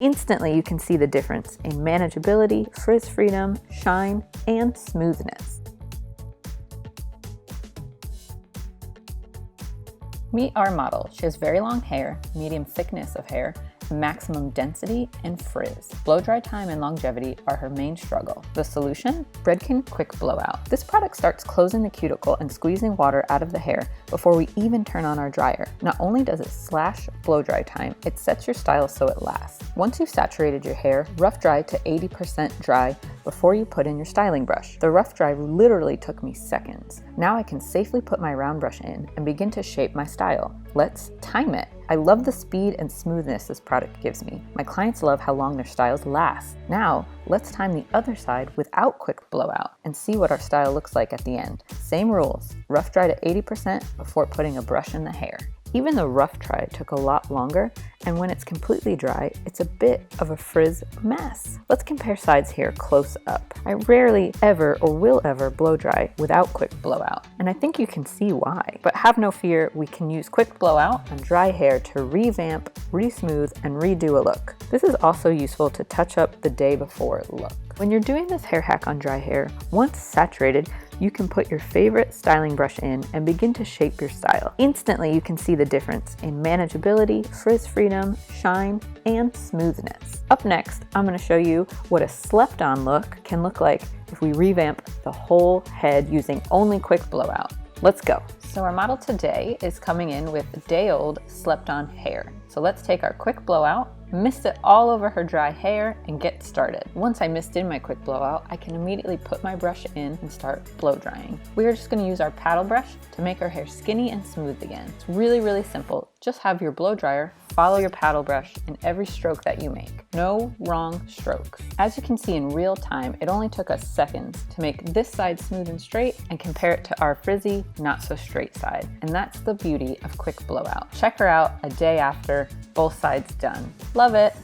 Instantly, you can see the difference in manageability, frizz freedom, shine, and smoothness. Meet our model. She has very long hair, medium thickness of hair, maximum density, and frizz. Blow dry time and longevity are her main struggle. The solution? Redken Quick Blowout. This product starts closing the cuticle and squeezing water out of the hair before we even turn on our dryer. Not only does it slash blow dry time, it sets your style so it lasts. Once you've saturated your hair, rough dry to 80% dry before you put in your styling brush. The rough dry literally took me seconds. Now I can safely put my round brush in and begin to shape my style. Let's time it. I love the speed and smoothness this product gives me. My clients love how long their styles last. Now, let's time the other side without Quick Blowout and see what our style looks like at the end. Same rules, rough dry to 80% before putting a brush in the hair. Even the rough dry took a lot longer, and when it's completely dry, it's a bit of a frizz mess. Let's compare sides here close up. I rarely ever or will ever blow dry without Quick Blowout, and I think you can see why. But have no fear, we can use Quick Blowout on dry hair to revamp, re-smooth, and redo a look. This is also useful to touch up the day before look. When you're doing this hair hack on dry hair, once saturated, you can put your favorite styling brush in and begin to shape your style. Instantly, you can see the difference in manageability, frizz freedom, shine, and smoothness. Up next, I'm going to show you what a slept-on look can look like if we revamp the whole head using only Quick Blowout. Let's go. So our model today is coming in with day-old slept-on hair. So let's take our Quick Blowout, mist it all over her dry hair, and get started. Once I mist in my Quick Blowout, I can immediately put my brush in and start blow drying. We are just going to use our paddle brush to make our hair skinny and smooth again. It's really, really simple. Just have your blow dryer follow your paddle brush in every stroke that you make. No wrong strokes. As you can see in real time, it only took us seconds to make this side smooth and straight and compare it to our frizzy, not so straight side. And that's the beauty of Quick Blowout. Check her out a day after, both sides done. Love it.